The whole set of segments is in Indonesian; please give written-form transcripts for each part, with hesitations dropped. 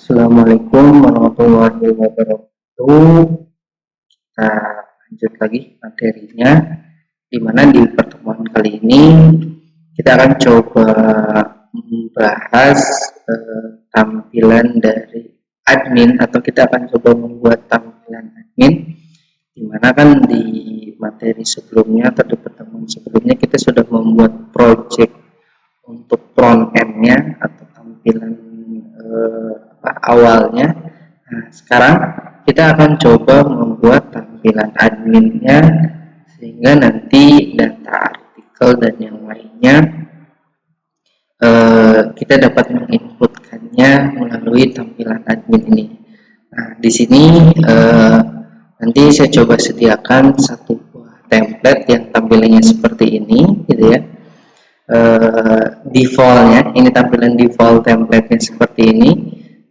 Assalamualaikum warahmatullahi wabarakatuh. Kita lanjut lagi materinya, di mana di pertemuan kali ini kita akan coba membahas tampilan dari admin, atau kita akan coba membuat tampilan admin, di mana kan di materi sebelumnya atau di pertemuan sebelumnya kita sudah membuat project untuk front end-nya atau tampilan awalnya. Nah, sekarang kita akan coba membuat tampilan adminnya, sehingga nanti data artikel dan yang lainnya kita dapat menginputkannya melalui tampilan admin ini. Nah, di sini nanti saya coba sediakan satu buah template yang tampilannya seperti ini, gitu ya. Defaultnya, ini tampilan default template-nya seperti ini.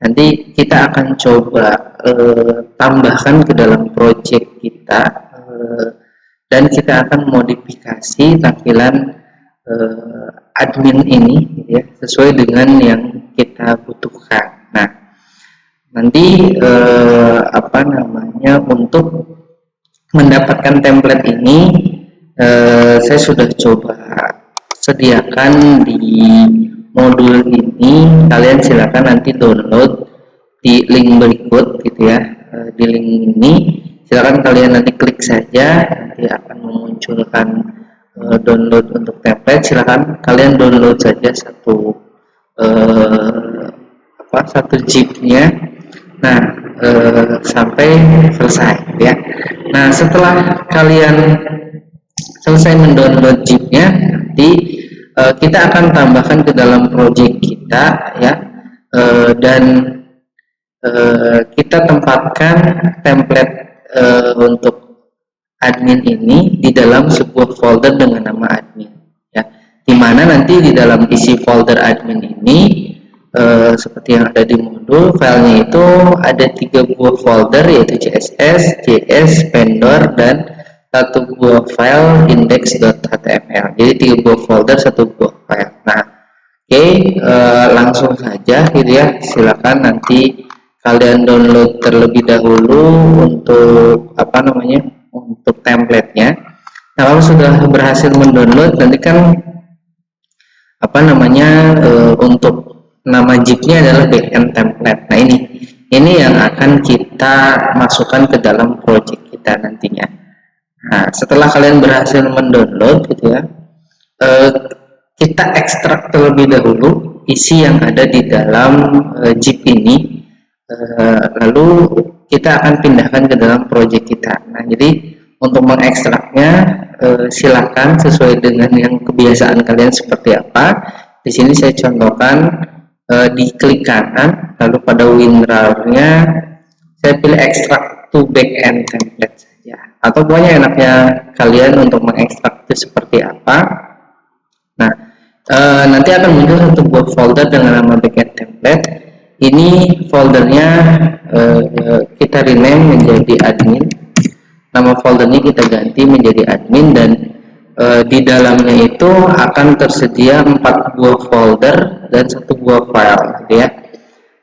Nanti kita akan coba tambahkan ke dalam project kita, dan kita akan modifikasi tampilan admin ini, gitu ya, sesuai dengan yang kita butuhkan. Nah, nanti untuk mendapatkan template ini saya sudah coba sediakan di modul ini. Kalian silakan nanti download di link berikut, gitu ya. Di link ini silakan kalian nanti klik saja, nanti akan memunculkan download untuk template. Silakan kalian download saja satu zip-nya. Nah, sampai selesai, ya. Nah, setelah kalian selesai mendownload zip-nya, nanti kita akan tambahkan ke dalam project kita, ya, dan kita tempatkan template untuk admin ini di dalam sebuah folder dengan nama admin, ya, dimana nanti di dalam isi folder admin ini seperti yang ada di modul, filenya itu ada 3 buah folder, yaitu CSS, JS, vendor, dan satu buah file index.html. Jadi 3 buah folder, 1 buah file. Nah, oke, langsung saja, gitu ya. Silakan nanti kalian download terlebih dahulu untuk untuk template-nya. Nah, kalau sudah berhasil mendownload, nanti kan untuk nama zip-nya adalah backend template. Nah, ini yang akan kita masukkan ke dalam project kita nantinya. Nah, setelah kalian berhasil mendownload, gitu ya, kita ekstrak terlebih dahulu isi yang ada di dalam zip ini, lalu kita akan pindahkan ke dalam project kita. Nah, jadi untuk mengekstraknya silakan sesuai dengan yang kebiasaan kalian seperti apa. Di sini saya contohkan, di klik kanan, lalu pada WinRAR-nya saya pilih extract to backend template saja, atau pokoknya enaknya kalian untuk mengekstrak itu seperti apa. Nah, nanti akan muncul satu buah folder dengan nama backend template. Ini foldernya kita rename menjadi admin. Nama foldernya kita ganti menjadi admin, dan di dalamnya itu akan tersedia 4 buah folder dan 1 buah file, gitu ya.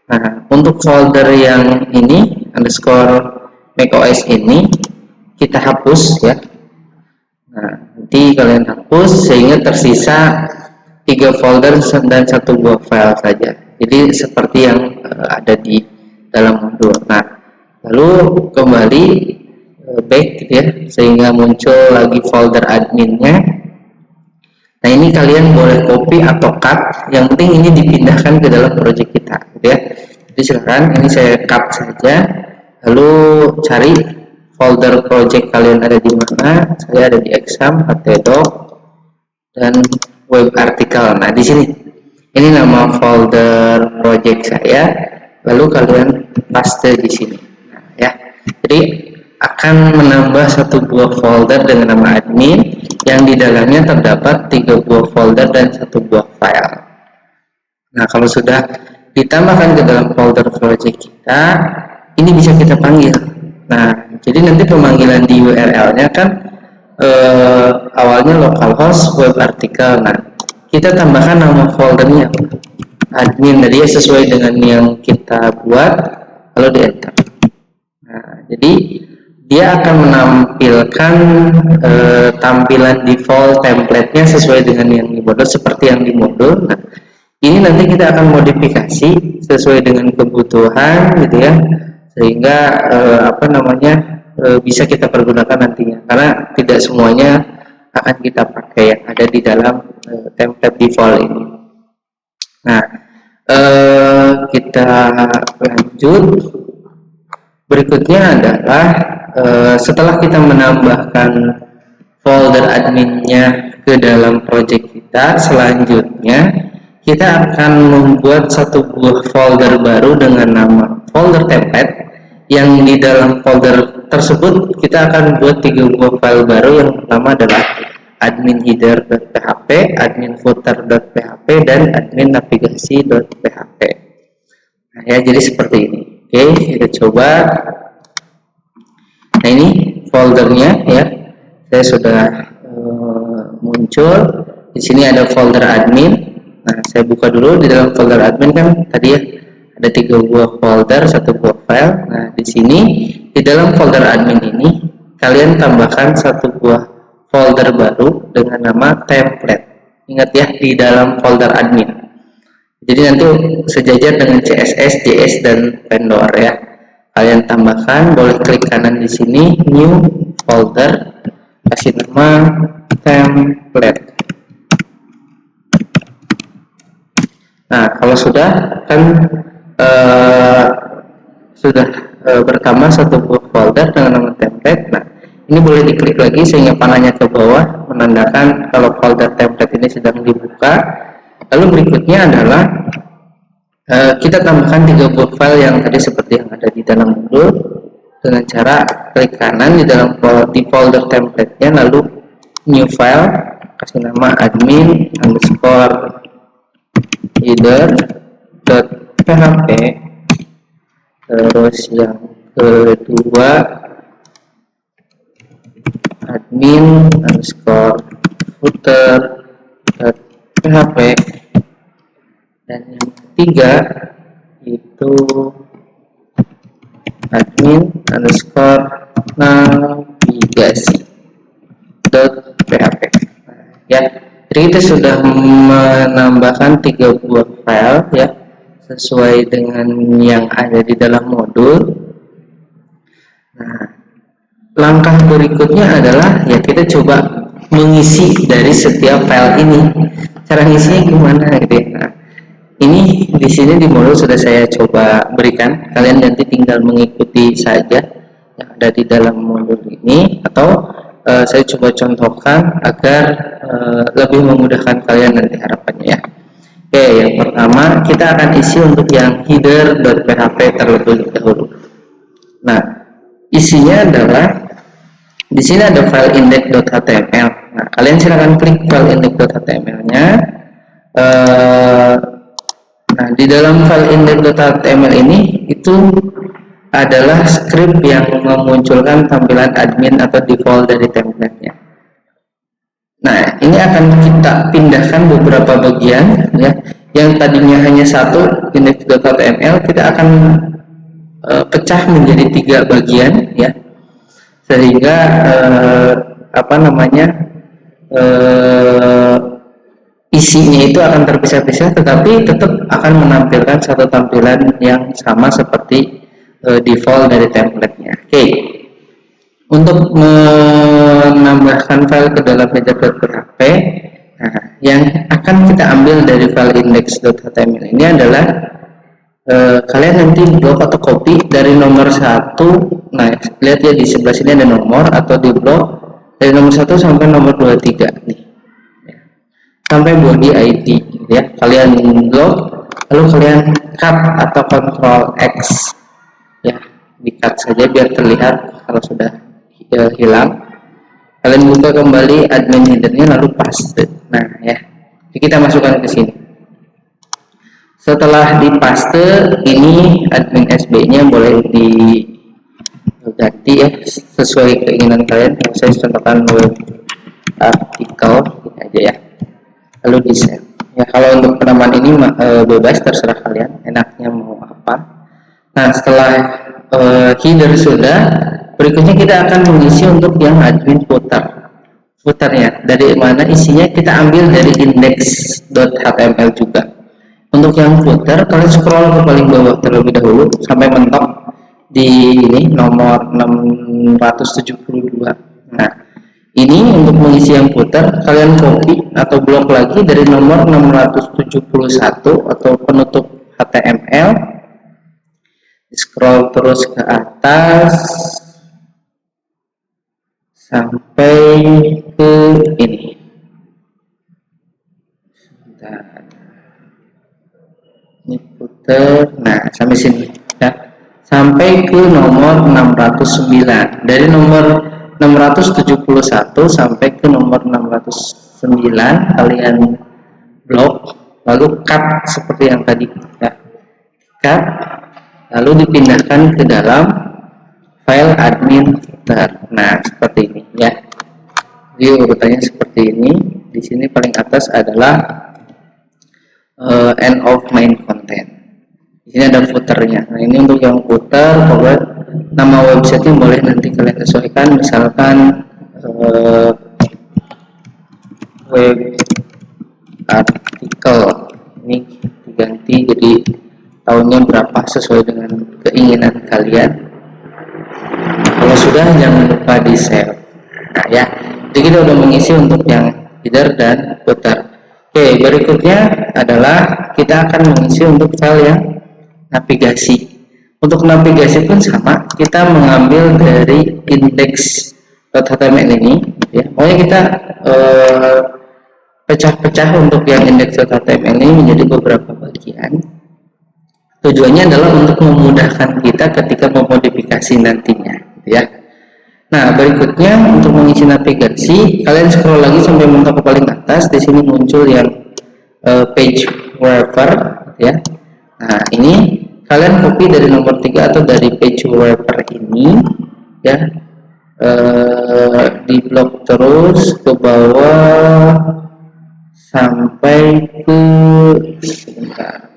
Nah, untuk folder yang ini _macOS ini kita hapus, ya. Nah, nanti kalian hapus sehingga tersisa 3 folder dan 1 buah file saja. Jadi seperti yang ada di dalam modul. Nah, lalu kembali back, gitu ya, sehingga muncul lagi folder adminnya. Nah, ini kalian boleh copy atau cut, yang penting ini dipindahkan ke dalam project kita, gitu ya. Jadi silakan, ini saya cut saja, lalu cari folder project kalian ada di mana. Saya ada di exam, htdoc, dan web artikel. Nah, di sini ini nama folder project saya, lalu kalian paste di sini. Nah, ya, jadi akan menambah 1 buah folder dengan nama admin, yang di dalamnya terdapat 3 buah folder dan 1 buah file. Nah, kalau sudah ditambahkan ke dalam folder project kita, ini bisa kita panggil. Nah, jadi nanti pemanggilan di URL-nya kan awalnya localhost web artikel. Nah, kita tambahkan nama foldernya admin tadi ya, sesuai dengan yang kita buat, lalu di enter. Nah, jadi dia akan menampilkan tampilan default template-nya sesuai dengan yang di modul, seperti yang di modul. Nah, ini nanti kita akan modifikasi sesuai dengan kebutuhan gitu ya, sehingga bisa kita pergunakan nantinya, karena tidak semuanya akan kita pakai yang ada di dalam template default ini. Nah, kita lanjut. Berikutnya adalah setelah kita menambahkan folder adminnya ke dalam project kita, selanjutnya kita akan membuat satu buah folder baru dengan nama folder template, yang di dalam folder tersebut kita akan buat 3 buah file baru. Yang pertama adalah admin header.php, admin footer.php, dan admin navigasi.php. Nah ya, jadi seperti ini. Oke, kita coba. Nah, ini foldernya ya, saya sudah muncul. Di sini ada folder admin. Nah, saya buka dulu. Di dalam folder admin kan tadi ya ada 3 buah folder, 1 buah file. Nah, di sini di dalam folder admin ini kalian tambahkan 1 buah folder baru dengan nama template. Ingat ya, di dalam folder admin. Jadi nanti sejajar dengan CSS, JS, dan vendor ya. Kalian tambahkan, boleh klik kanan di sini, new folder, kasih nama template. Nah, kalau sudah kan bertambah 1 buah folder dengan nama template. Nah, ini boleh diklik lagi sehingga panahnya ke bawah menandakan kalau folder template ini sedang dibuka. Lalu berikutnya adalah kita tambahkan 3 buah file yang tadi seperti yang ada di dalam modul, dengan cara klik kanan di folder template-nya, lalu new file, kasih nama admin underscore header.php, terus yang kedua admin underscore footer.php, dan yang ketiga itu admin underscore navigasi.php. Ya, jadi kita sudah menambahkan 3 buah file ya, sesuai dengan yang ada di dalam modul. Nah, langkah berikutnya adalah ya kita coba mengisi dari setiap file ini. Cara ngisinya gimana gitu ya. Nah, ini di sini di modul sudah saya coba berikan, kalian nanti tinggal mengikuti saja yang ada di dalam modul ini, atau saya coba contohkan agar lebih memudahkan kalian nanti harapannya ya. Oke, yang pertama kita akan isi untuk yang header.php terlebih dahulu. Nah, isinya adalah di sini ada file index.html. Nah, kalian silakan klik file index.html-nya. Nah, di dalam file index.html ini itu adalah script yang memunculkan tampilan admin atau default dari template-nya. Nah, ini akan kita pindahkan beberapa bagian ya. Yang tadinya hanya 1 index.html, kita akan pecah menjadi 3 bagian ya. Sehingga isinya itu akan terpisah-pisah, tetapi tetap akan menampilkan satu tampilan yang sama seperti default dari template-nya. Oke. Untuk menambahkan file ke dalam header.php, nah, yang akan kita ambil dari file index.html ini adalah kalian nanti blok atau copy dari nomor 1. Nah, lihat ya di sebelah sini ada nomor, atau di blok dari nomor 1 sampai nomor 23 nih. Sampai body ID ya, kalian blok, lalu kalian cut atau Ctrl X ya, di cut saja biar terlihat kalau sudah hilang. Kalian buka kembali admin headernya lalu paste. Nah ya, jadi kita masukkan ke sini. Setelah dipaste, ini admin SB nya boleh diganti ya sesuai keinginan kalian. Saya contohkan web artikel aja ya, lalu di save ya. Kalau untuk penambahan halaman ini bebas, terserah kalian enaknya mau apa. Nah, setelah header sudah, berikutnya kita akan mengisi untuk yang admin footernya. Dari mana isinya kita ambil dari index.html juga. Untuk yang footer, kalian scroll ke paling bawah terlebih dahulu sampai mentok di ini nomor 672. Nah, ini untuk mengisi yang footer, kalian copy atau blok lagi dari nomor 671 atau penutup HTML. Scroll terus ke atas sampai ke ini. Ini footer. Nah, sampai sini ya. Sampai ke nomor 609. Dari nomor 671 sampai ke nomor 609 kalian blok, lalu cut seperti yang tadi ya. Cut, lalu dipindahkan ke dalam file admin footer. Nah, seperti ini ya. Jadi urutannya seperti ini. Di sini paling atas adalah end of main content. Di sini ada footernya. Nah, ini untuk yang footer, nama website boleh nanti kalian sesuaikan, misalkan web artikel. Ini diganti jadi tahunnya berapa sesuai dengan keinginan kalian. Kalau sudah, jangan lupa di save. Nah ya, jadi kita udah mengisi untuk yang header dan footer. Oke, berikutnya adalah kita akan mengisi untuk file yang navigasi. Untuk navigasi pun sama, kita mengambil dari index.html ini ya. Pokoknya kita pecah-pecah untuk yang index.html ini menjadi beberapa bagian. Tujuannya adalah untuk memudahkan kita ketika memodifikasi nantinya ya. Nah, berikutnya untuk mengisi navigasi, kalian scroll lagi sampai mentok ke paling atas. Di sini muncul yang page wrapper ya. Nah, ini kalian copy dari nomor 3 atau dari page wrapper ini ya. Di blok terus ke bawah sampai ke sebentar.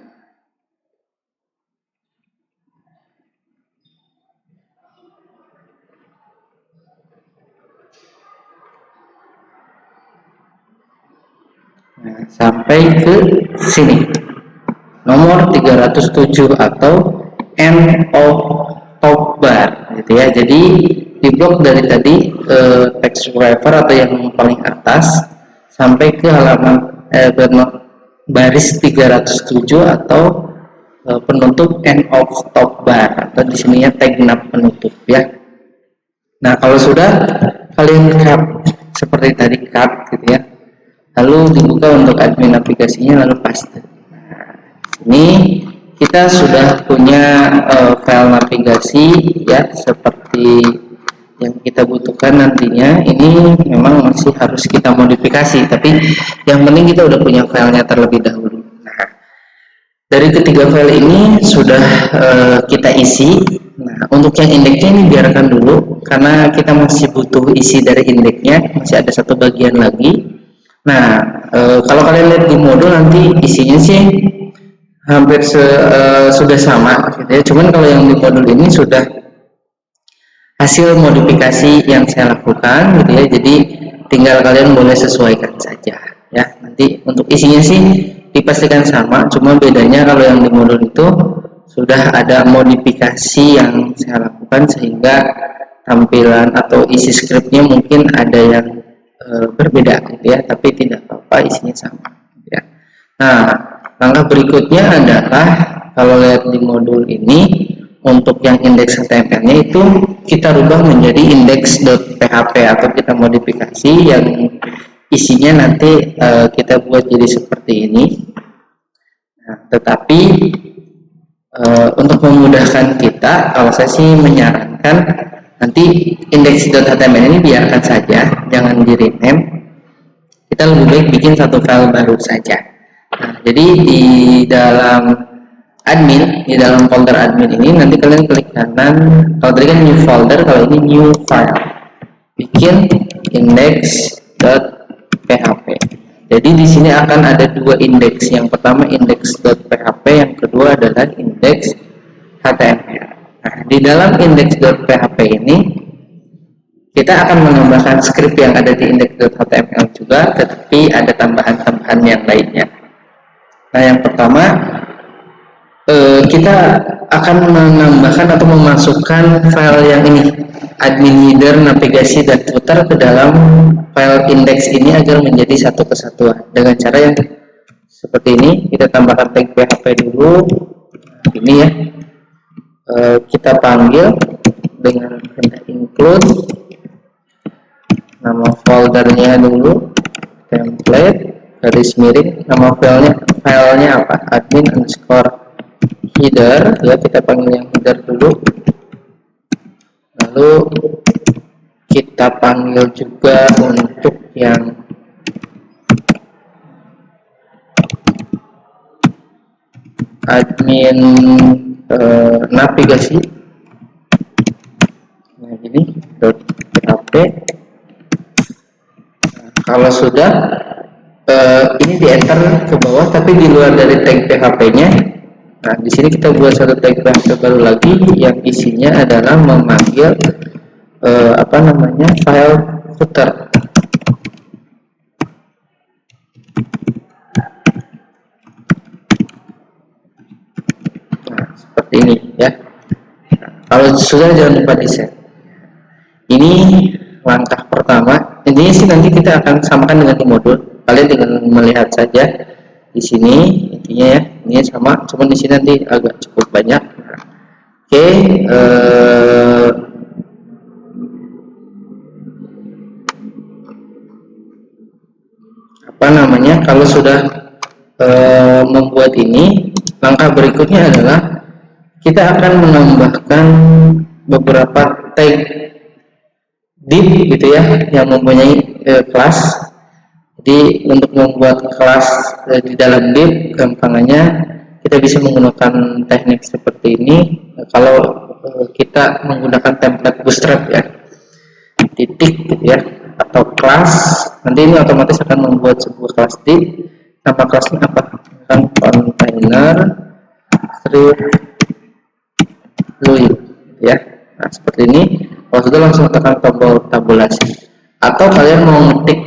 Nah, sampai ke sini nomor 307 atau end of top bar gitu ya. Jadi di blok dari tadi text wrapper atau yang paling atas sampai ke halaman baris 307 atau penutup end of top bar atau di sininya tag nav penutup ya. Nah, kalau sudah kalian cut seperti tadi cut gitu ya, lalu dibuka untuk admin aplikasinya, lalu paste. Nah, ini kita sudah punya file navigasi ya, seperti yang kita butuhkan nantinya. Ini memang masih harus kita modifikasi, tapi yang penting kita udah punya filenya terlebih dahulu. Nah, dari ketiga file ini sudah kita isi. Nah, untuk yang indeksnya ini biarkan dulu, karena kita masih butuh isi dari indeksnya, masih ada satu bagian lagi. Nah, kalau kalian lihat di modul nanti isinya sih hampir sudah sama gitu ya. Cuman kalau yang di modul ini sudah hasil modifikasi yang saya lakukan gitu ya. Jadi tinggal kalian boleh sesuaikan saja ya. Nanti untuk isinya sih dipastikan sama, cuma bedanya kalau yang di modul itu sudah ada modifikasi yang saya lakukan sehingga tampilan atau isi skripnya mungkin ada yang berbeda gitu ya, tapi tidak apa-apa, isinya sama ya. Nah, langkah berikutnya adalah kalau lihat di modul ini untuk yang indeks HTML-nya itu kita rubah menjadi index.php atau kita modifikasi yang isinya nanti kita buat jadi seperti ini. Nah, tetapi untuk memudahkan kita, kalau saya sih menyarankan nanti index.html ini biarkan saja, jangan di rename. Kita lebih baik bikin satu file baru saja. Nah, jadi di dalam admin, di dalam folder admin ini nanti kalian klik kanan. Kalau tadi kan new folder, kalau ini new file. Bikin index.php. Jadi di sini akan ada dua indeks. Yang pertama index.php, yang kedua adalah indeks HTML. Nah, di dalam index.php ini kita akan menambahkan script yang ada di index.html juga, tetapi ada tambahan-tambahan yang lainnya. Nah, yang pertama kita akan menambahkan atau memasukkan file yang ini, admin header, navigasi, dan footer ke dalam file index ini agar menjadi satu kesatuan. Dengan cara yang seperti ini, kita tambahkan tag php dulu, ini ya, kita panggil dengan include nama foldernya dulu, template, garis miring, nama filenya apa, admin underscore header, ya kita panggil yang header dulu, lalu kita panggil juga untuk yang admin navigasi. Nah, ini .php. Kalau sudah ini di enter ke bawah, tapi di luar dari tag php-nya. Nah, di sini kita buat satu tag php baru lagi yang isinya adalah memanggil file footer. Nah, seperti ini ya. Kalau sudah, jangan lupa di set. Ini langkah pertama. Ini sih nanti kita akan samakan dengan di modul. Kalian tinggal melihat saja di sini intinya ya. Ini sama, cuman di sini nanti agak cukup banyak. Oke, kalau sudah membuat ini, langkah berikutnya adalah kita akan menambahkan beberapa tag div gitu ya, yang mempunyai kelas. Jadi untuk membuat kelas di dalam div, gampangannya kita bisa menggunakan teknik seperti ini. Kalau kita menggunakan template bootstrap ya, titik gitu ya, atau kelas, nanti ini otomatis akan membuat sebuah kelas div. Nama kelasnya apa? Kan container strip fluid ya. Nah, seperti ini. Kalau sudah, langsung tekan tombol tabulasi. Atau kalian mau ngetik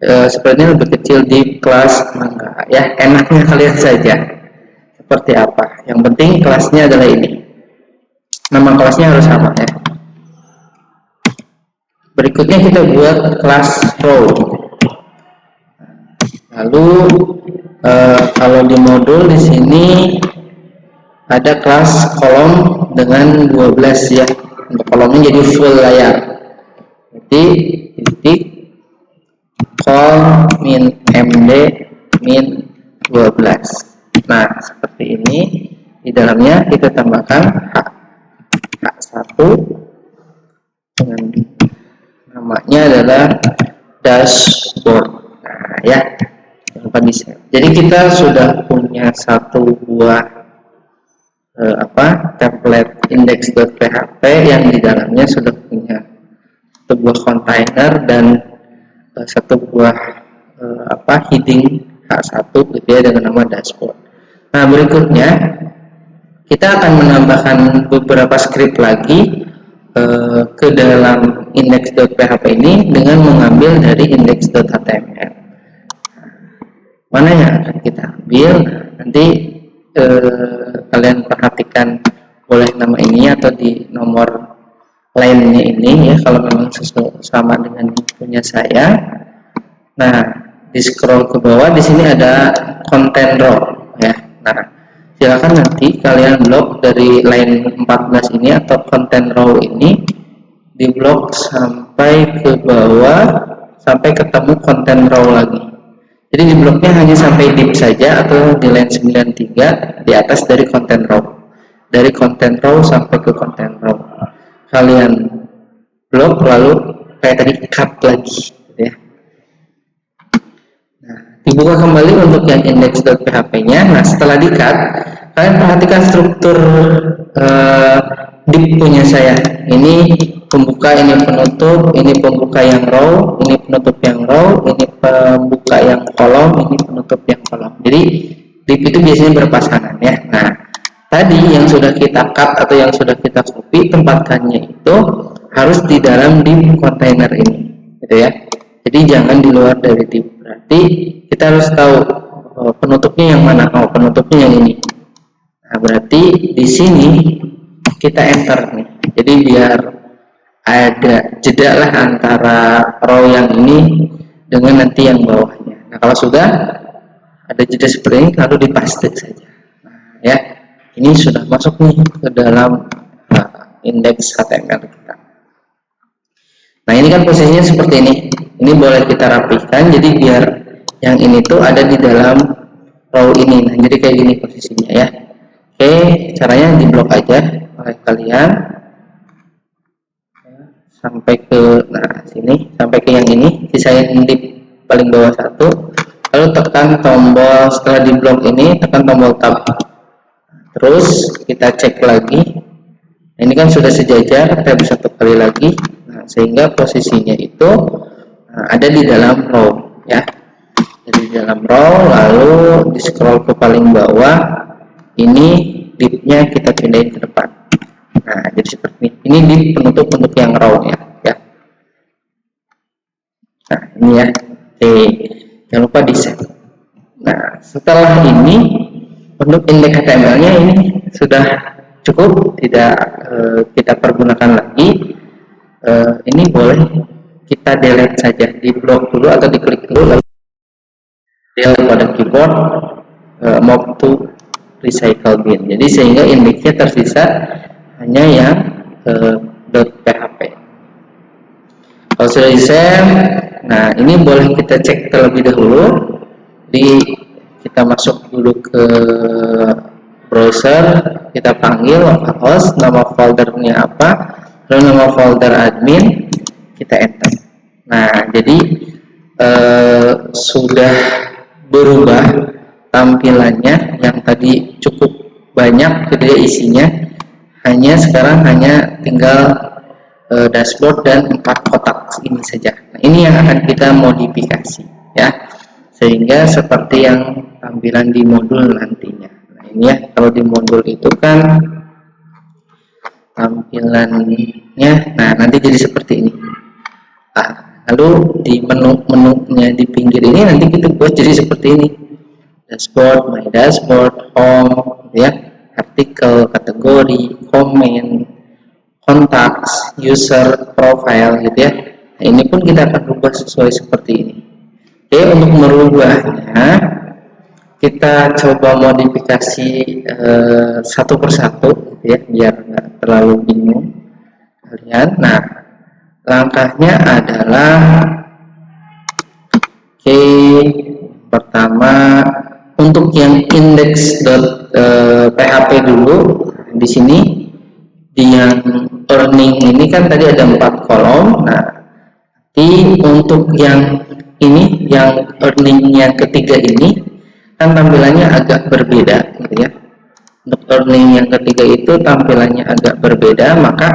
sebenarnya lebih kecil di kelas mangga ya, enaknya kalian saja seperti apa. Yang penting kelasnya adalah ini, nama kelasnya harus sama ya. Berikutnya kita buat kelas row. Lalu kalau di modul di sini ada kelas kolom dengan 12 ya, untuk kolomnya jadi full layar. Jadi titik col min md min 12. Nah, seperti ini. Di dalamnya kita tambahkan h1 dengan namanya adalah dashboard. Nah ya, jangan bisa. Jadi kita sudah punya satu buah template index.php yang di dalamnya sudah punya satu buah container dan satu buah heading H1 gitu ya, dengan nama dashboard. Nah, berikutnya kita akan menambahkan beberapa script lagi ke dalam index.php ini dengan mengambil dari index.html. Mana yang akan kita ambil? Nanti kalian perhatikan boleh nama ini atau di nomor lainnya ini ya, kalau memang sama dengan punya saya. Nah, di scroll ke bawah di sini ada content row ya. Nah, silakan nanti kalian blok dari line 14 ini atau content row ini, di blok sampai ke bawah sampai ketemu content row lagi. Jadi di bloknya hanya sampai div saja, atau di line 93 di atas dari content row. Dari content row sampai ke content row. Kalian blok, lalu kayak tadi cut lagi ya. Nah, dibuka kembali untuk yang index.php-nya. Nah, setelah di cut, kalian perhatikan struktur div punya saya. Ini pembuka, ini penutup, ini pembuka yang row, ini penutup yang row, ini pembuka yang kolom, ini penutup yang kolom. Jadi div itu biasanya berpasangan ya. Nah, tadi yang sudah kita cut atau yang sudah kita copy, tempatkannya itu harus di dalam div container ini, gitu ya. Jadi jangan di luar dari div. Berarti kita harus tahu penutupnya yang mana. Oh, penutupnya yang ini. Nah, berarti di sini kita enter nih. Jadi biar ada jeda lah antara row yang ini dengan nanti yang bawahnya. Nah, kalau sudah ada jeda seperti ini, lalu dipaste saja. Nah, ya, ini sudah masuk nih ke dalam indeks HTML kita. Nah, ini kan posisinya seperti ini. Ini boleh kita rapihkan, jadi biar yang ini tuh ada di dalam row ini. Nah, jadi kayak gini posisinya ya. Oke, caranya di blok aja oleh kalian sampai ke sini, sampai ke yang ini, sisain di paling bawah satu, lalu tekan tombol setelah di blok ini, tekan tombol tab. Terus kita cek lagi. Nah, ini kan sudah sejajar, tab satu kali lagi. Nah, sehingga posisinya itu ada di dalam row ya. Jadi di dalam row, lalu di scroll ke paling bawah. Ini divnya kita pindahin ke depan. Nah, jadi seperti ini. Ini div penutup untuk yang row ya. Nah, ini ya. Oke, jangan lupa di save. Nah, setelah ini untuk indeks HTML-nya ini sudah cukup, tidak kita pergunakan lagi. Ini boleh kita delete saja, di blok dulu atau diklik dulu, lalu delete pada keyboard, move to recycle bin. Jadi sehingga indeksnya tersisa hanya yang .php. Kalau sudah di save, nah ini boleh kita cek terlebih dahulu. Kita masuk dulu ke browser, kita panggil localhost, nama foldernya apa, lalu nama folder admin, kita enter. Nah, jadi sudah berubah tampilannya, yang tadi cukup banyak gitu ya isinya, sekarang hanya tinggal dashboard dan 4 kotak ini saja. Nah, ini yang akan kita modifikasi ya, sehingga seperti yang tampilan di modul nantinya. Nah, ini ya, kalau di modul itu kan tampilannya, nah nanti jadi seperti ini. Lalu di menu-menunya di pinggir ini nanti kita buat jadi seperti ini. Dashboard, my dashboard, home, ya, artikel, kategori, komen, contacts, user, profile, gitu ya. Nah, ini pun kita akan rubah sesuai seperti ini. Oke, untuk merubahnya kita coba modifikasi satu persatu, gitu ya, biar nggak terlalu bingung kalian. Nah, langkahnya adalah pertama untuk yang index.php dulu. Di sini di yang earning ini kan tadi ada 4 kolom. Nah, untuk yang ini, yang earning yang ketiga ini kan tampilannya agak berbeda, gitu ya. Untuk earning yang ketiga itu tampilannya agak berbeda, maka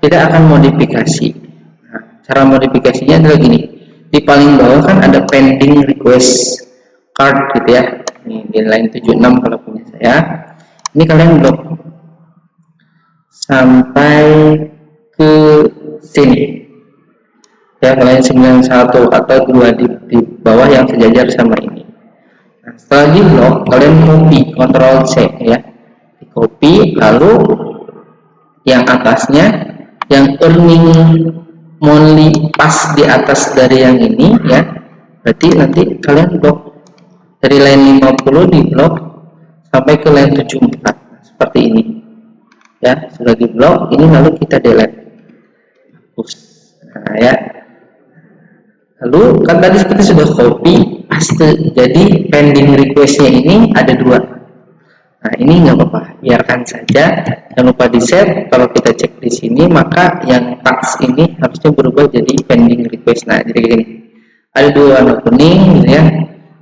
kita akan modifikasi. Nah, cara modifikasinya adalah gini. Di paling bawah kan ada pending request card, gitu ya. Ini di line 76 kalau punya saya. Ini kalian blok sampai ke sini. Ya, line 91 atau 2 di bawah yang sejajar sama ini. Nah, setelah di blok, kalian copy, Ctrl C ya. Di copy, lalu yang atasnya, yang earning monthly pas di atas dari yang ini ya. Berarti nanti kalian blok dari line 50 di blok sampai ke line 74 seperti ini ya. Sudah di blok ini, lalu kita delete, hapus. Nah ya, lalu kan tadi seperti sudah copy paste, jadi pending requestnya ini ada 2. Nah, ini nggak apa-apa, biarkan saja, jangan lupa di save. Kalau kita cek di sini, maka yang tags ini harusnya berubah jadi pending request. Nah, jadi gini, ada 2 warna kuning, gitu ya.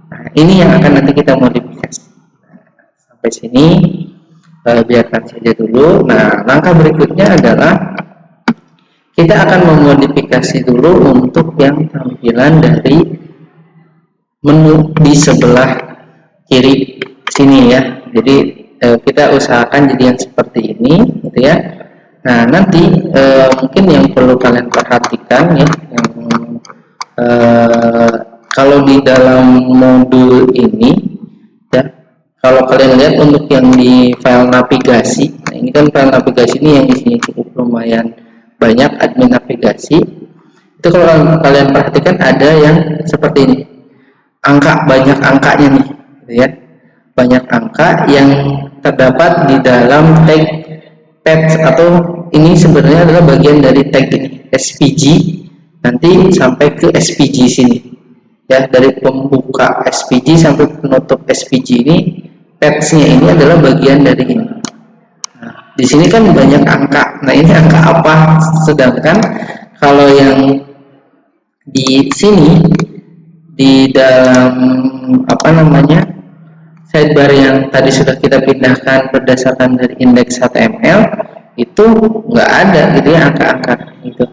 Nah, ini yang akan nanti kita modifikasi. Nah, sampai sini biarkan saja dulu. Nah, langkah berikutnya adalah kita akan memodifikasi dulu untuk yang tampilan dari menu di sebelah kiri sini ya. Jadi kita usahakan jadi yang seperti ini gitu ya. Nah, nanti mungkin yang perlu kalian perhatikan ya, yang kalau di dalam modul ini ya, kalau kalian lihat untuk yang di file navigasi, nah ini kan file navigasi ini yang isinya cukup lumayan banyak, admin navigasi. Itu kalau kalian perhatikan ada yang seperti ini, banyak angkanya nih gitu ya, banyak angka yang terdapat di dalam tag page, atau ini sebenarnya adalah bagian dari tag ini SVG, nanti sampai ke SVG sini ya, dari pembuka SVG sampai penutup SVG ini page-nya ini adalah bagian dari ini. Nah, di sini kan banyak angka. Nah, ini angka apa? Sedangkan kalau yang di sini di dalam sidebar yang tadi sudah kita pindahkan berdasarkan dari indeks HTML itu nggak ada gitu ya angka-angka itu.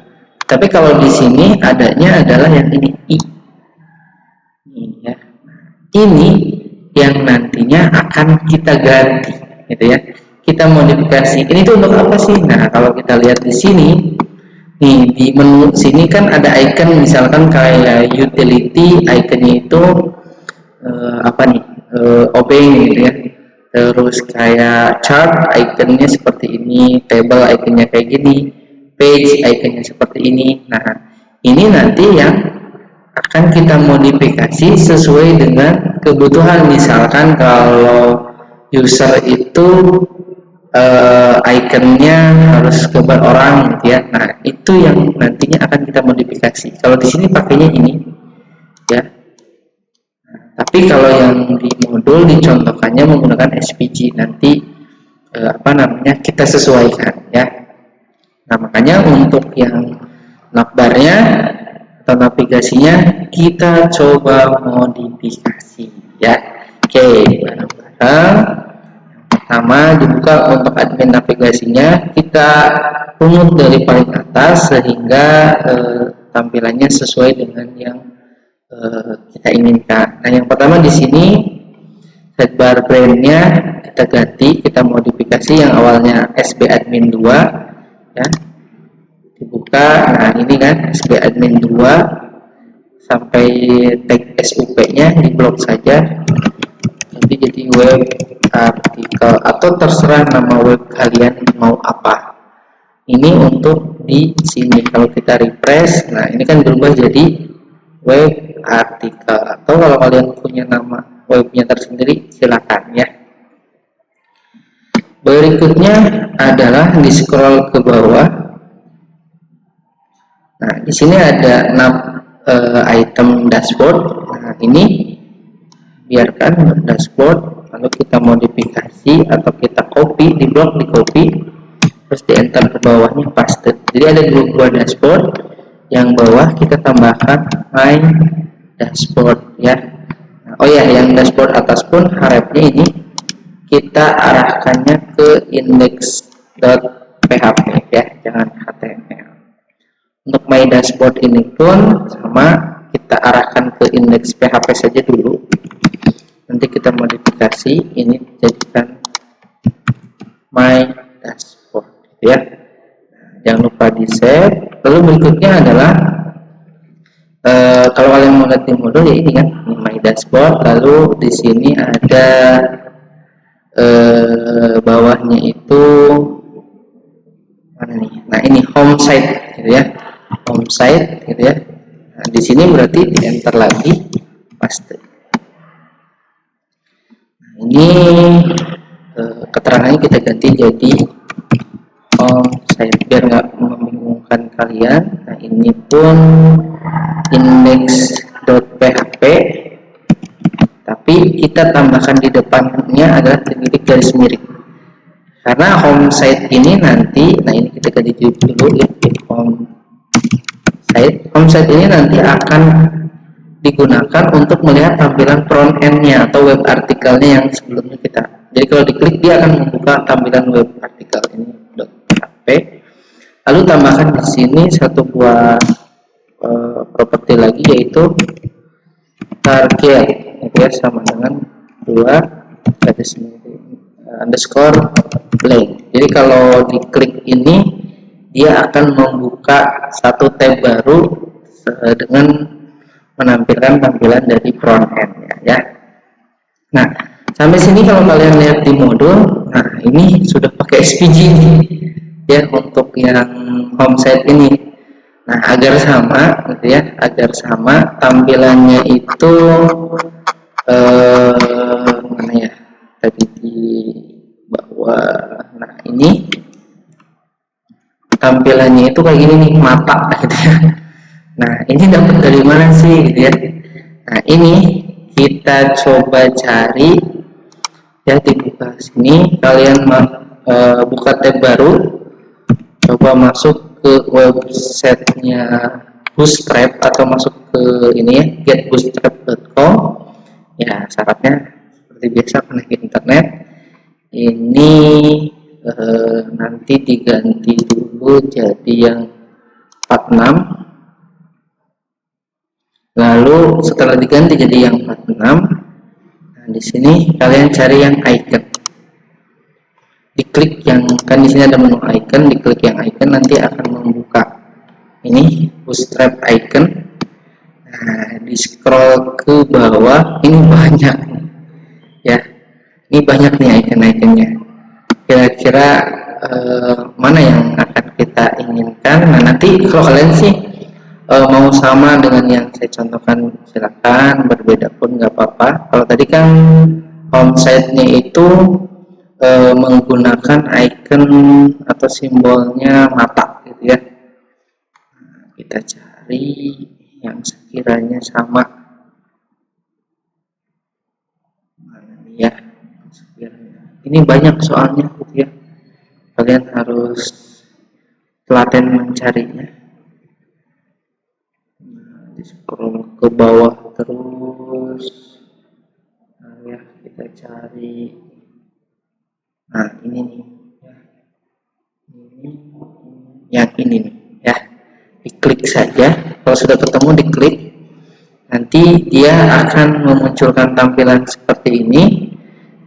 Tapi kalau di sini adanya adalah yang ini ini ya. Ini yang nantinya akan kita ganti gitu ya. Kita modifikasi. Ini tuh untuk apa sih? Nah, kalau kita lihat di sini nih, di menu sini kan ada icon, misalkan kayak utility, iconnya itu obeng gitu ya. Terus kayak chart, iconnya seperti ini, table iconnya kayak gini, page iconnya seperti ini. Nah, ini nanti yang akan kita modifikasi sesuai dengan kebutuhan. Misalkan kalau user itu iconnya harus gambar orang gitu ya. Nah, itu yang nantinya akan kita modifikasi. Kalau di sini pakainya ini ya. Nah, tapi kalau yang di modul dicontohkannya menggunakan SVG, nanti kita sesuaikan ya. Nah, makanya untuk yang navbarnya atau navigasinya kita coba modifikasi ya. Oke, bareng-bareng. Pertama dibuka untuk admin navigasinya, kita pungut dari paling atas sehingga tampilannya sesuai dengan yang kita inginkan. Nah, yang pertama di sini sidebar brandnya kita ganti, kita modifikasi yang awalnya SB admin 2 ya, dibuka. Nah, ini kan SB admin 2 sampai tag SUP nya diblok saja, nanti jadi web artikel atau terserah nama web kalian mau apa. Ini untuk di sini kalau kita refresh, nah ini kan berubah jadi web artikel, atau kalau kalian punya nama webnya tersendiri silakan ya. Berikutnya adalah di scroll ke bawah. Nah, di sini ada item dashboard. Nah, ini biarkan dashboard, lalu kita modifikasi atau kita copy, di blok di copy, terus di enter ke bawahnya paste. Jadi ada dua dashboard, yang bawah kita tambahkan my dashboard ya. Nah, oh ya, yang dashboard atas pun harapnya ini kita arahkannya ke index.php ya, jangan HTML. Untuk my dashboard ini pun sama, kita arahkan ke indeks PHP saja dulu. Nanti kita modifikasi ini jadikan my dashboard ya. Nah, jangan lupa di save. Lalu berikutnya adalah kalau kalian mau lihat di modul ya ini kan, ini my dashboard. Lalu di sini ada bawahnya itu mana nih? Nah, ini home site gitu ya, home site gitu ya. Nah, di sini berarti di enter lagi paste. Ini keterangannya kita ganti jadi site biar nggak membingungkan kalian. Nah, ini pun index.php, tapi kita tambahkan di depannya adalah titik garis miring, karena home site ini nanti, nah ini kita ganti dulu ya, home site ini nanti akan digunakan untuk melihat tampilan front end-nya atau web artikelnya yang sebelumnya kita Jadi kalau diklik dia akan membuka tampilan web artikel ini .php. Lalu tambahkan di sini satu buah properti lagi, yaitu target, itu ya, sama dengan dua garis underscore link. Jadi kalau diklik ini dia akan membuka satu tab baru dengan menampilkan tampilan dari front end ya. Nah, sampai sini kalau kalian lihat di modul, nah ini sudah pakai SVG nih ya untuk yang home site ini. Nah, agar sama gitu ya, agar sama tampilannya itu mana ya? Tadi di bawah. Nah, ini tampilannya itu kayak gini nih, mata gitu ya. Nah, ini dapat dari mana sih gitu ya? Nah, ini kita coba cari ya, dibuka sini, kalian buka tab baru, coba masuk ke websitenya Bootstrap atau masuk ke ini ya, getbootstrap.com ya. Syaratnya seperti biasa connect internet. Ini nanti diganti dulu jadi yang 46. Lalu setelah diganti jadi yang 46, nah di sini kalian cari yang icon. Diklik yang, kan di sini ada menu icon, diklik yang icon, nanti akan membuka ini Bootstrap icon. Nah, di scroll ke bawah, ini banyak ya. Ini banyak nih icon-iconnya. Kira-kira mana yang akan kita inginkan? Nah, nanti kalau kalian sih mau sama dengan yang saya contohkan, silakan, berbeda pun nggak apa-apa. Kalau tadi kan home site-nya itu menggunakan icon atau simbolnya mata gitu ya. Nah, kita cari yang sekiranya sama. Mana nih ya? Ini banyak soalnya gitu ya. Kalian harus telaten mencarinya. Scroll ke bawah terus. Nah ya, kita cari. Nah, ini nih ya. Ini yang ini nih ya. Diklik saja. Kalau sudah ketemu diklik. Nanti dia akan memunculkan tampilan seperti ini.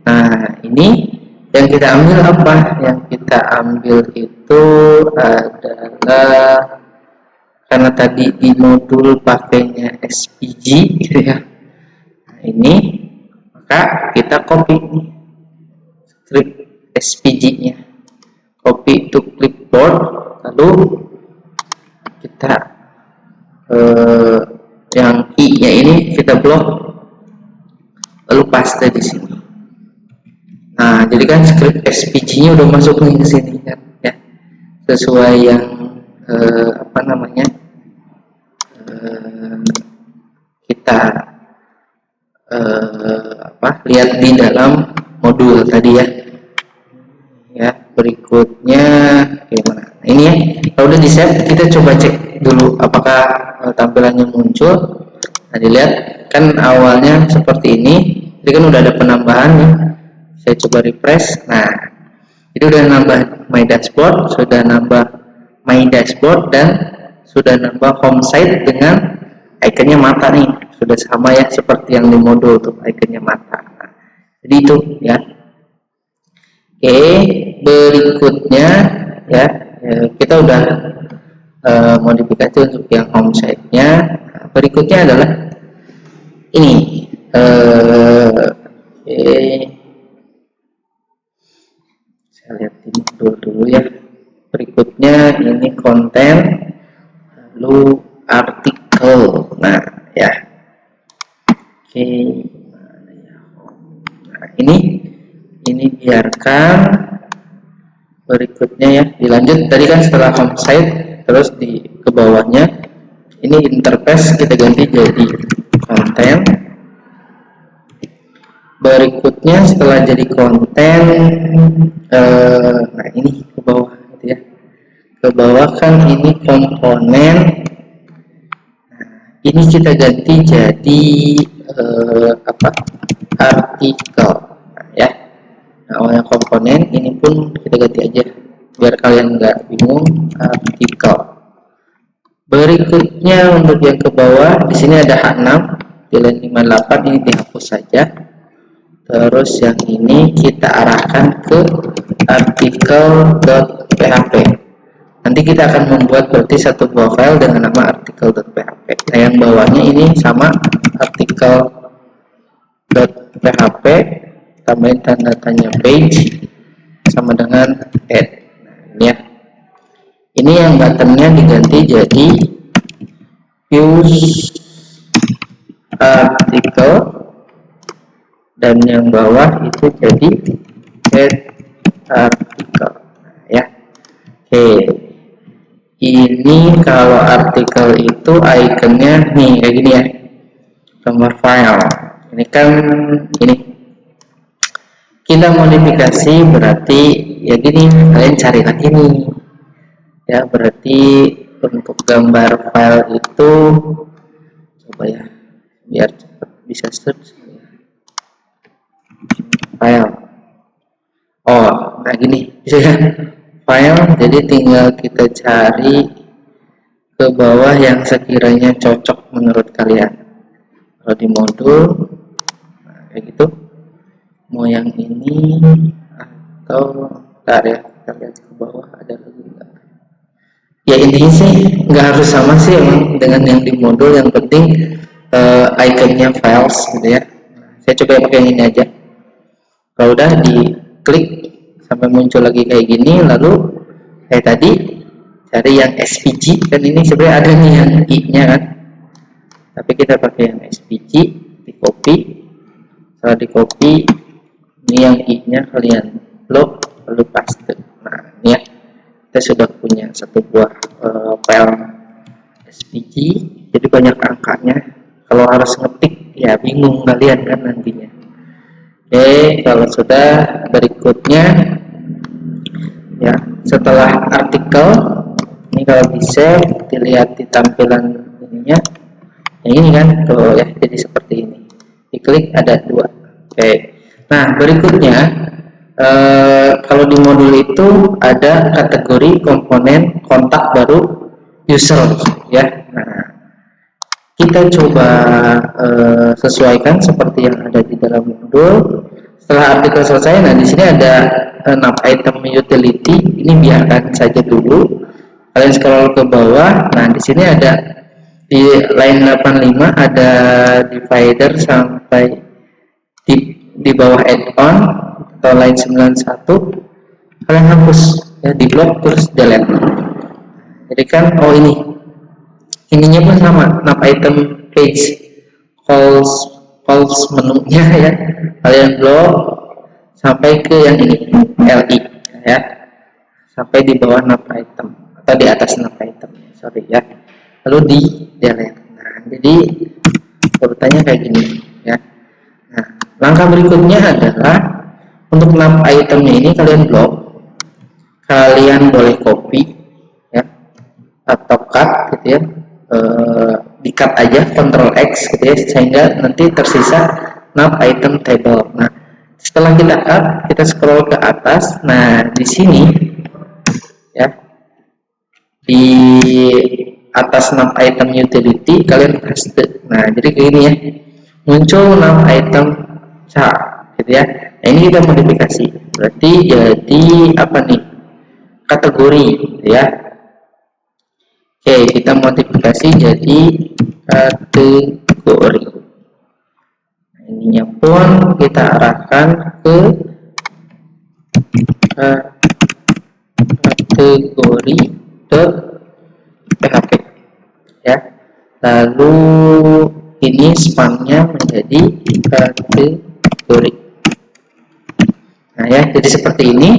Nah, ini yang kita ambil apa? Yang kita ambil itu adalah, karena tadi di modul pakainya SVG gitu ya. Nah, ini maka kita copy nih script SVG-nya, copy to clipboard, lalu kita yang i-nya ini kita blok, lalu paste di sini. Nah, jadi kan script SVG-nya udah masuk nih ke sini kan ya, sesuai yang apa namanya, kita lihat di dalam modul tadi ya. Ya, berikutnya gimana? Nah, ini ya, kalau udah di save, kita coba cek dulu apakah tampilannya muncul. Nah, dilihat kan awalnya seperti ini, jadi kan udah ada penambahan nih. Saya coba refresh. Nah, itu udah nambah my dashboard, sudah nambah my dashboard, dan sudah nambah home site dengan ikonnya mata nih, sudah sama ya seperti yang di modul tuh, ikonnya mata. Nah, jadi itu ya. Oke, berikutnya ya, kita udah modifikasi untuk yang home site-nya. Nah, berikutnya adalah ini. Saya lihat di modul dulu ya. Berikutnya ini konten, lalu artikel. Nah ya, oke. Nah, ini biarkan. Berikutnya ya, dilanjut. Tadi kan setelah home site, terus di ke bawahnya ini interface kita ganti jadi konten. Berikutnya setelah jadi konten, nah ini ke bawah gitu ya. Ke bawah kan ini komponen. Nah, ini kita ganti jadi artikel. Nah, ya. awalnya komponen, ini pun kita ganti aja biar kalian nggak bingung. Artikel. Berikutnya untuk yang ke bawah, di sini ada H6 di line 58, ini dihapus saja. Terus yang ini kita arahkan ke artikel.php. Nanti kita akan membuat berarti satu buah file dengan nama artikel.php. Nah, yang bawahnya ini sama artikel.php, tambahin tanda tanya page sama dengan add. Nah, ini ya. Ini yang buttonnya diganti jadi use artikel, dan yang bawah itu jadi add artikel. Nah, ya. Oke. Ini kalau artikel itu ikonnya nih kayak gini ya, nomor file. Ini kan ini kita modifikasi, berarti ya gini, kalian cari lagi nih ya. Berarti untuk gambar file itu coba ya biar cepat bisa search file. Oh, nah gini bisa ya, file. Jadi tinggal kita cari ke bawah yang sekiranya cocok menurut kalian. Kalau di modul, nah, kayak gitu. Mau yang ini atau ntar ya, kita lihat ke bawah ada lagi enggak. Ya intinya sih nggak harus sama sih emang dengan yang di modul, yang penting ikonnya files gitu ya. Saya coba pakai yang ini aja. Kalau udah diklik sampai muncul lagi kayak gini, lalu kayak tadi cari yang SVG, kan ini sebenarnya ada nih yang I nya kan, tapi kita pakai yang SVG, di copy. Setelah di copy, ini yang I nya kalian blok lalu paste. Nah ini ya, kita sudah punya satu buah file SVG. Jadi banyak angkanya, kalau harus ngetik ya bingung kalian kan nantinya. Oke, kalau sudah, berikutnya ya, setelah artikel ini kalau bisa dilihat di tampilan ininya, yang ini kan tuh ya, jadi seperti ini. Diklik ada dua. Oke. Nah berikutnya kalau di modul itu ada kategori komponen kontak baru user ya. Nah kita coba sesuaikan seperti yang ada di dalam modul. Setelah artikel selesai, nah di sini ada nav item utility, ini biarkan saja dulu. Kalian scroll ke bawah, nah di sini ada di line 85 ada divider sampai di bawah add-on atau line 91, kalian hapus ya, di blok terus delete. Jadi kan ininya pun sama, nav item page calls menunya ya, kalian blok sampai ke yang ini LI ya, sampai di bawah nav item atau di atas nav item, sorry ya, lalu di delete. Nah jadi urutannya kayak gini ya. Nah langkah berikutnya adalah untuk nav itemnya ini kalian blok, kalian boleh copy ya atau cut gitu ya, di cut aja Ctrl X gitu ya, sehingga nanti tersisa nav item table. Nah setelah kita cut, kita scroll ke atas. Nah di sini ya, di atas nav item utility kalian paste. Nah jadi kayak gini ya, muncul nav item chart gitu ya. Nah ini kita modifikasi, berarti jadi apa nih, kategori gitu ya. Oke, kita modifikasi jadi kategori. Nah, ininya pun kita arahkan ke kategori .php ya. Lalu ini spannya menjadi kategori. Nah ya, jadi seperti ini.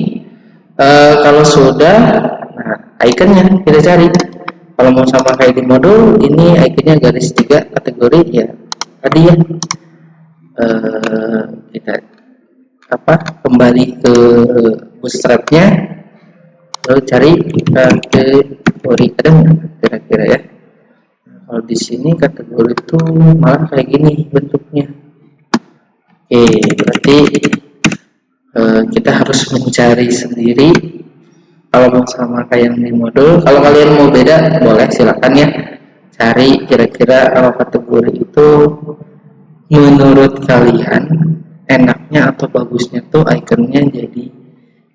Kalau sudah, nah ikonnya kita cari. Kalau mau sama kayak di modul, ini ikonnya garis 3 kategori ya. Tadi ya, kita kembali ke bootstrapnya, lalu cari kategori, ada nggak kira-kira ya. Kalau di sini kategori itu malah kayak gini bentuknya. Oke, berarti kita harus mencari sendiri kalau mau sama kayak yang di modul. Kalau kalian mau beda boleh silakan ya, cari kira-kira kategori itu menurut kalian enaknya atau bagusnya tuh ikonnya jadi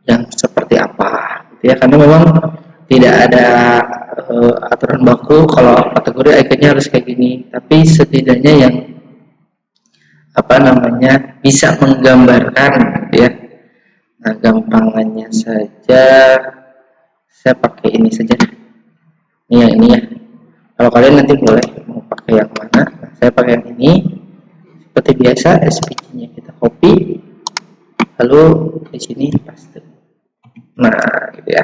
yang seperti apa gitu ya, karena memang tidak ada aturan baku kalau kategori ikonnya harus kayak gini, tapi setidaknya yang bisa menggambarkan gitu ya. Nah, gampangannya saja saya pakai ini saja, ini ya. Kalau kalian nanti boleh mau pakai yang mana. Nah, saya pakai yang ini. Seperti biasa, SVG-nya kita copy, lalu di sini paste. Nah, gitu ya.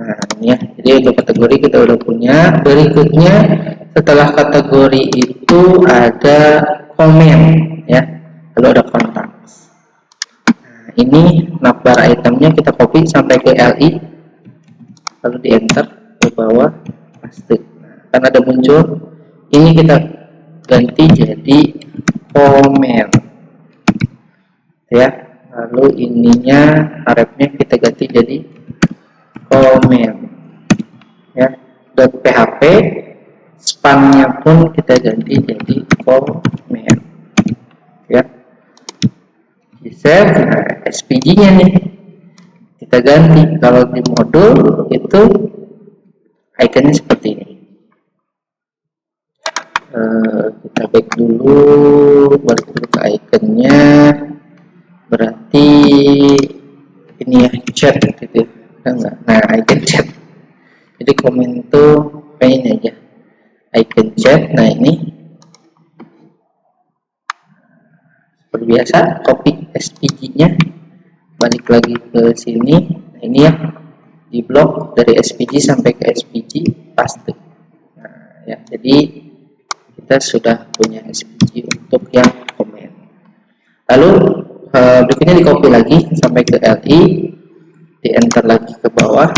Nah, ini ya. Jadi untuk kategori kita udah punya. Berikutnya setelah kategori itu ada komen ya, lalu ada kontak. Nah, ini navbar itemnya kita copy sampai ke LI, lalu di enter ke bawah, paste. Nah, kan ada muncul, ini kita ganti jadi komen ya, lalu ininya harapnya kita ganti jadi komen ya. .php spannya pun kita ganti jadi komen ya. Di save. Nah, SVG nya nih kita ganti, kalau di modul itu ikonnya seperti ini. Kita back dulu, balik dulu ke ikonnya, berarti ini ya, chat gitu ya. Enggak. Nah, icon chat, jadi komen tuh kayak ini aja, icon chat. Nah, ini seperti biasa copy SVG nya, balik lagi ke sini. Nah, ini ya, di blok dari SVG sampai ke SVG, paste. Nah, ya, jadi kita sudah punya SVG untuk yang komen. Lalu berikutnya di copy lagi sampai ke LI, di enter lagi ke bawah,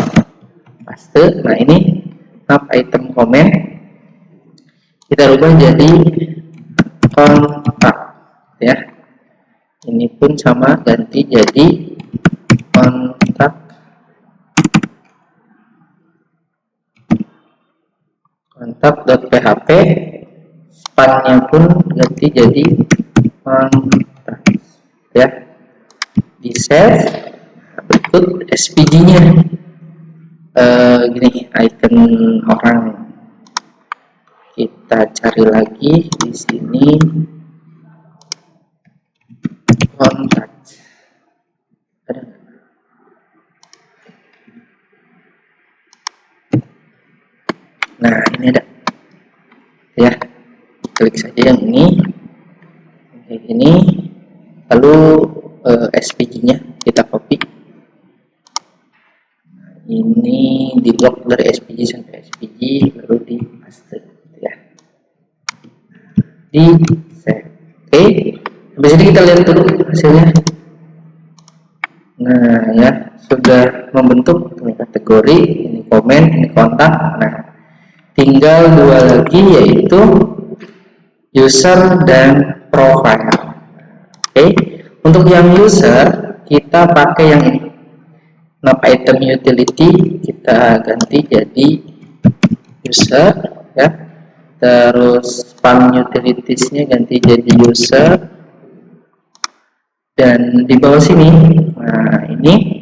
paste. Nah, ini nav item komen kita rubah jadi kontak ya. Ini pun sama, ganti jadi kontak kontak.php, spannya pun ganti jadi kontak ya. Di save. Berikut SVG nya gini, icon orang kita cari lagi di sini, kontak. Nah, ini ada ya, klik saja yang ini kayak gini, lalu SVG nya kita copy. Ini di blok dari SVG sampai SVG, lalu di paste ya, di save. Oke, habis ini kita lihat dulu hasilnya. Nah ya, sudah membentuk ini kategori, ini komen, ini kontak. Nah, tinggal dua lagi, yaitu user dan profile. Oke, untuk yang user kita pakai yang ini, nav item utility kita ganti jadi user ya. Terus spam utilitiesnya ganti jadi user, dan di bawah sini, nah ini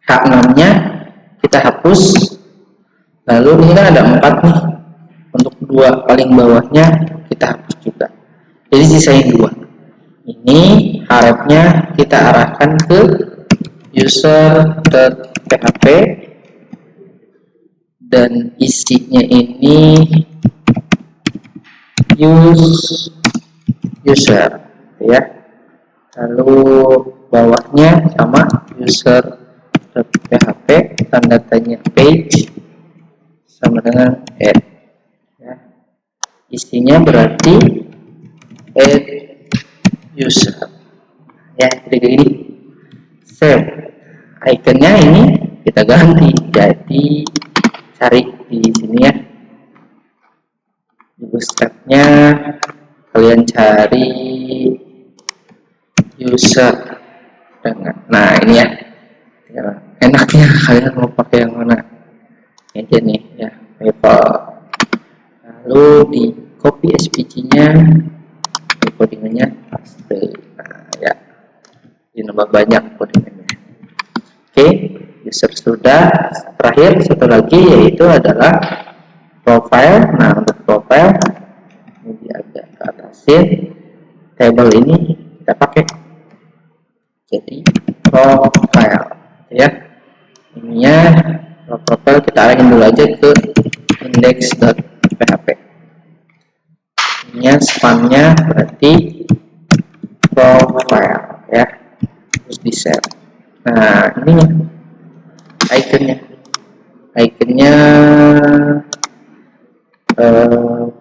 H6 nya kita hapus. Lalu ini kan ada 4 nih, untuk dua paling bawahnya kita hapus juga, jadi sisain 2. Ini harapnya kita arahkan ke user.php, dan isinya ini user ya. Lalu bawahnya sama user.php, tanda tanya page sama dengan add ya. Isinya berarti add user ya, jadi gini. Save. Ikonnya ini kita ganti jadi, cari di sini ya, di bootstrapnya kalian cari user dengan, nah ini ya, enaknya kalian mau pakai yang mana aja nih ya, PayPal, lalu di copy SVG nya, codingannya paste, nah ya, di nambah banyak codingannya. Oke, user sudah. Terakhir satu lagi yaitu adalah profile. Nah untuk profile ini agak ke atasin, table ini kita pakai jadi profile ya, ininya profile kita arahin dulu aja ke index.php, ininya spannya berarti profile ya, terus di save. Nah ininya iconnya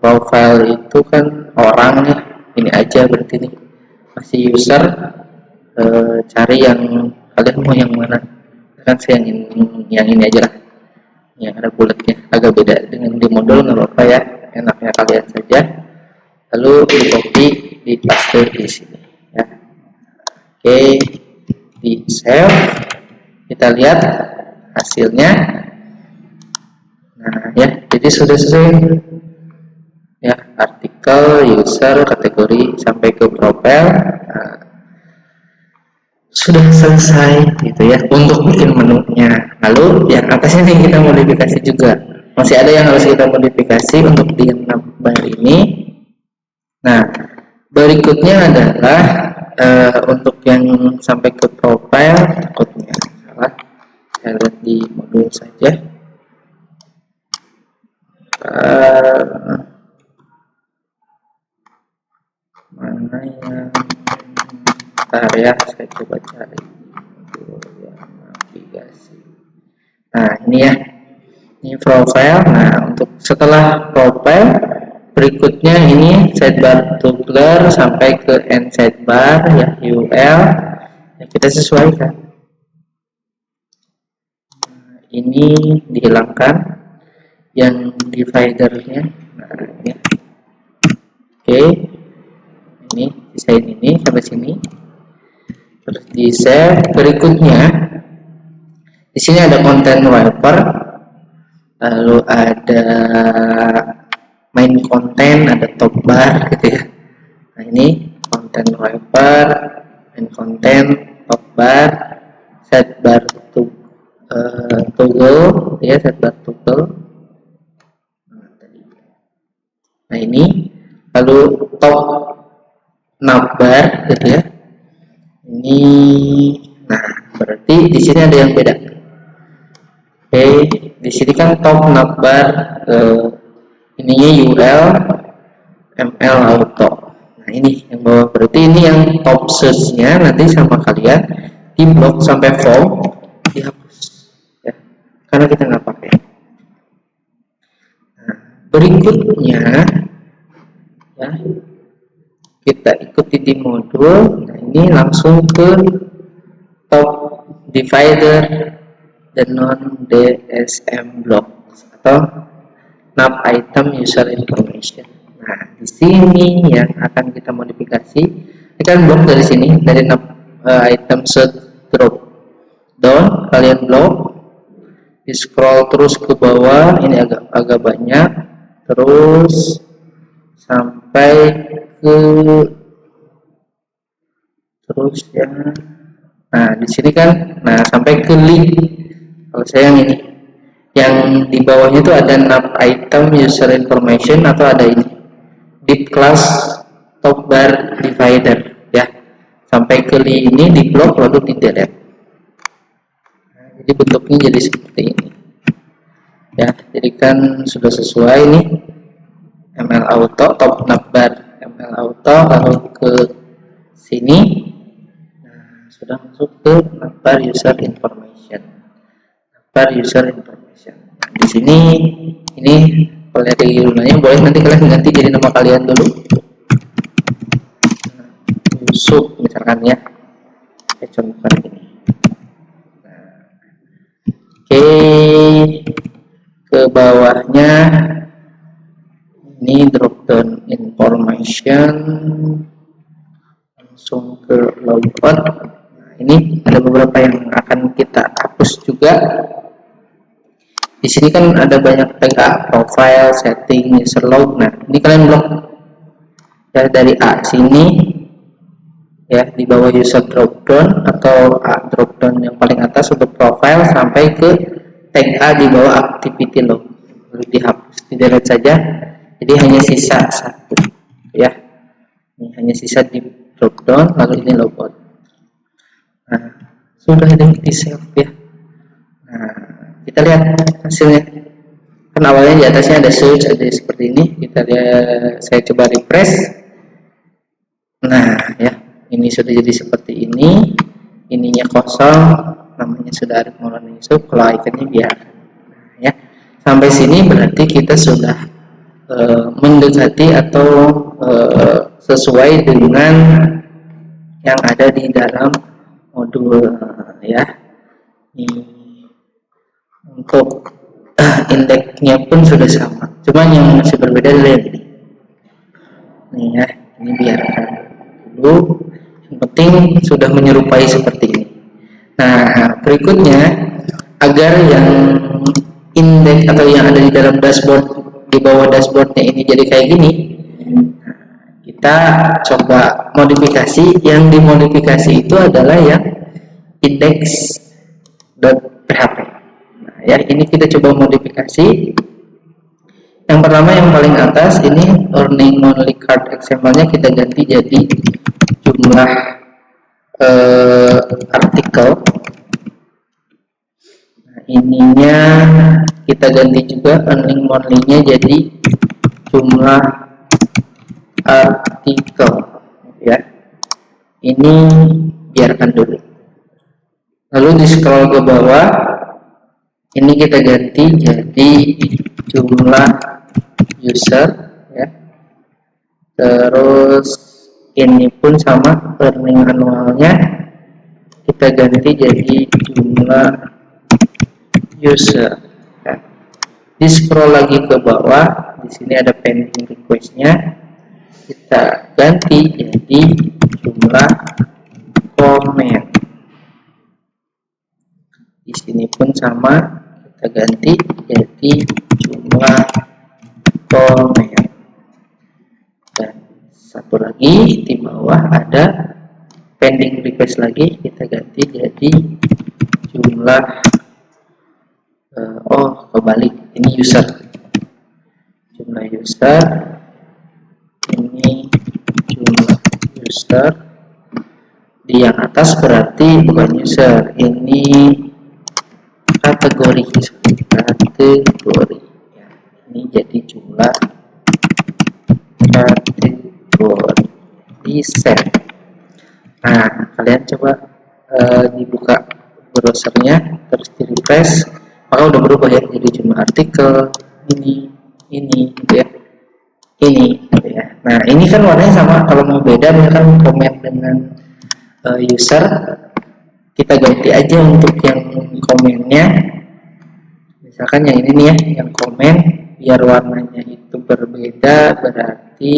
profile itu kan orang nih, ini aja berarti nih masih user, cari yang kalian mau yang mana, kan saya yang ini aja lah, yang ada bulatnya, agak beda dengan di modul nggak apa-apa ya, enaknya kalian saja. Lalu di copy, di paste di sini ya. Oke, di save, kita lihat hasilnya. Nah ya, jadi sudah sesuai ya, artikel, user, kategori sampai ke profile. Nah, sudah selesai gitu ya untuk bikin menunya. Lalu yang atasnya nih kita modifikasi juga, masih ada yang harus kita modifikasi untuk di navbar ini. Nah berikutnya adalah untuk yang sampai ke profile, takutnya salah, saya lihat di modul saja. Mana yang bentar ya, saya coba cari navigasi. Nah ini ya, ini profile. Nah untuk setelah profile berikutnya ini sidebar toggler sampai ke end sidebar ya, UL ya, kita sesuaikan. Nah, ini dihilangkan yang dividernya. Nah ini oke, ini desain ini sampai sini, terus di save. Berikutnya di sini ada content wrapper, lalu ada main content, ada top bar gitu ya. Nah ini content wrapper, main content, top bar, sidebar toggle ya, sidebar toggle. Nah ini lalu top navbar gitu ya. Ini, nah berarti di sini ada yang beda. Oke, di sini kan top navbar, ininya UL, ML auto. Nah ini yang bawah, berarti ini yang top search-nya nanti sama kalian di blok sampai form dihapus ya, karena kita nggak pakai. Nah, berikutnya ya, kita ikuti di modul. Nah ini langsung ke top divider dan non DSM blocks atau nav item user information. Nah di sini yang akan kita modifikasi, ini kan blok dari sini, dari nav item set drop down, kalian blok, di scroll terus ke bawah, ini agak banyak, terus sampai ke terus ya. Nah di sini kan, nah sampai ke link. Kalau saya yang ini, yang di bawahnya itu ada nav item user information atau ada ini div class top bar divider ya, sampai ke link ini di blok lalu di delete. Nah, jadi bentuknya jadi seperti ini ya, jadi kan sudah sesuai nih, ML auto top navbar ML auto, lalu ke sini. Nah, sudah masuk ke navbar user information. Navbar user information. Nah, di sini ini kalau ada gunanya boleh nanti kalian ganti jadi nama kalian dulu. Yusuf misalkan ya. Saya contohkan ini. Nah, oke, ke bawahnya ini drop down information, langsung ke logout. Nah, ini ada beberapa yang akan kita hapus juga. Di sini kan ada banyak tag, profile, setting, user log. Nah, ini kalian blok ya dari A sini ya, di bawah user dropdown atau A dropdown yang paling atas untuk profile sampai ke tag A di bawah activity log. Lalu dihapus, di delete saja. Jadi hanya sisa satu ya. Ini hanya sisa di dropdown, lalu ini logout. Nah, sudah di save ya. Nah, kita lihat hasilnya. Kan awalnya di atasnya ada search, ada seperti ini. Kita lihat, saya coba refresh. Nah, ya, ini sudah jadi seperti ini. Ininya kosong, namanya sudah Arif Maulana Yusuf. Kalau ikonnya biar. Nah, ya, sampai sini berarti kita sudah mendekati atau sesuai dengan yang ada di dalam modul ya. Untuk indeksnya pun sudah sama, cuma yang masih berbeda adalah ini. Nih ya, ini biarkan dulu. Yang penting sudah menyerupai seperti ini. Nah, berikutnya agar yang indeks atau yang ada di dalam dashboard, di bawah dashboardnya ini jadi kayak gini, kita coba modifikasi. Yang dimodifikasi itu adalah yang index.php. Nah, ya, ini kita coba modifikasi. Yang pertama, yang paling atas ini earning monthly card XML-nya kita ganti jadi jumlah artikel. Nah, ininya kita ganti juga earning monthly-nya jadi jumlah artikel ya. Ini biarkan dulu. Lalu di scroll ke bawah, ini kita ganti jadi jumlah user ya. Terus ini pun sama, earning annualnya kita ganti jadi jumlah user ya. Di scroll lagi ke bawah, di sini ada pending request-nya, kita ganti jadi jumlah komen. Di sini pun sama, kita ganti jadi jumlah komen. Dan satu lagi di bawah ada pending request lagi, kita ganti jadi jumlah kebalik, ini user, jumlah user, ini jumlah user. Di yang atas berarti bukan user, ini kategori ya. Ini jadi jumlah kategori, di set. Nah, kalian coba dibuka browsernya, terus di refresh, maka udah berubah ya, jadi jumlah artikel ini gitu ya, ini gitu ya. Nah, ini kan warnanya sama. Kalau mau beda, misalkan komen dengan user, kita ganti aja untuk yang komennya. Misalkan yang ini nih ya, yang komen, biar warnanya itu berbeda, berarti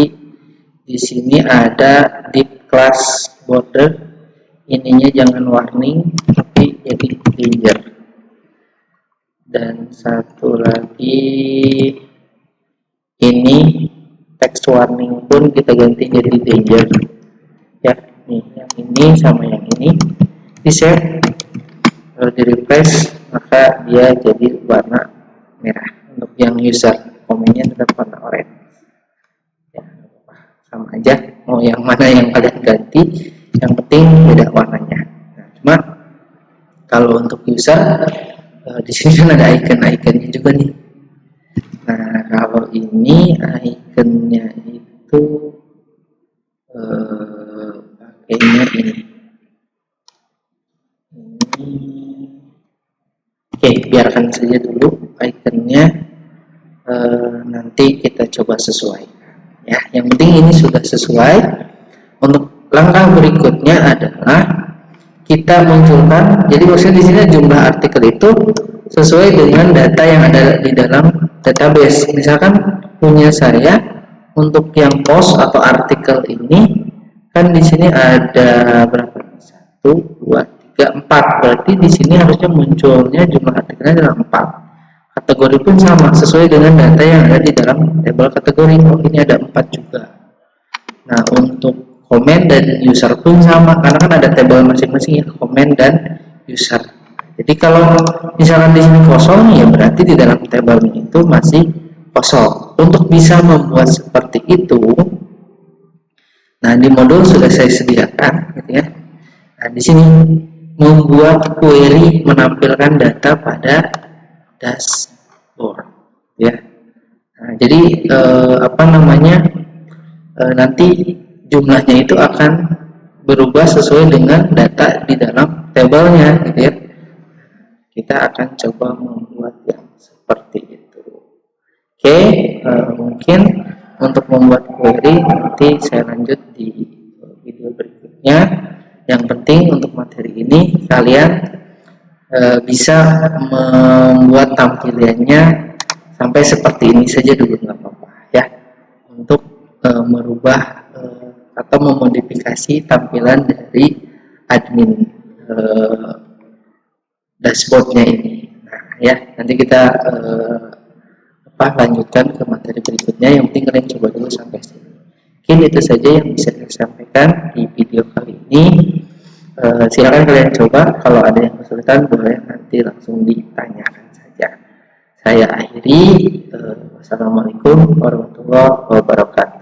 di sini ada div class border, ininya jangan warning tapi jadi danger. Dan satu lagi, ini text warning pun kita ganti jadi danger ya. Nih, yang ini sama yang ini di save, kalau di refresh maka dia jadi warna merah. Untuk yang user, komennya tetap warna oranye ya, sama aja mau yang mana yang kalian ganti, yang penting beda warnanya. Nah, cuma kalau untuk user di sini kan ada icon-iconnya juga nih. Nah, kalau ini iconnya itu pakainya ini. Oke, biarkan saja dulu iconnya, nanti kita coba sesuai ya. Yang penting ini sudah sesuai. Untuk langkah berikutnya adalah kita munculkan, jadi maksudnya di sini jumlah artikel itu sesuai dengan data yang ada di dalam database. Misalkan punya saya, untuk yang post atau artikel ini Kan di sini ada berapa? 1, 2, 3, 4. Berarti di sini harusnya munculnya jumlah artikelnya adalah 4. Kategori pun sama, sesuai dengan data yang ada di dalam tabel kategori. Oh, ini ada 4 juga. Nah, untuk komen dan user pun sama, karena kan ada tabel masing-masing ya, komen dan user. Jadi kalau misalkan di sini kosong, ya berarti di dalam tabelnya itu masih kosong. Untuk bisa membuat seperti itu, nah di modul sudah saya sediakan, gitu ya. Nah, di sini membuat query menampilkan data pada dashboard, ya. Nah, jadi nanti jumlahnya itu akan berubah sesuai dengan data di dalam tabelnya, gitu ya. Kita akan coba membuat yang seperti itu. Oke, mungkin untuk membuat query nanti saya lanjut di video berikutnya. Yang penting untuk materi ini kalian bisa membuat tampilannya sampai seperti ini saja dulu, nggak apa-apa ya, untuk merubah atau memodifikasi tampilan dari admin dashboardnya ini. Nah ya, nanti kita lanjutkan ke materi berikutnya. Yang penting kalian coba dulu sampai sini. Mungkin itu saja yang bisa saya sampaikan di video kali ini. Silakan kalian coba, kalau ada yang kesulitan boleh nanti langsung ditanyakan saja. Saya akhiri. Wassalamualaikum warahmatullahi wabarakatuh.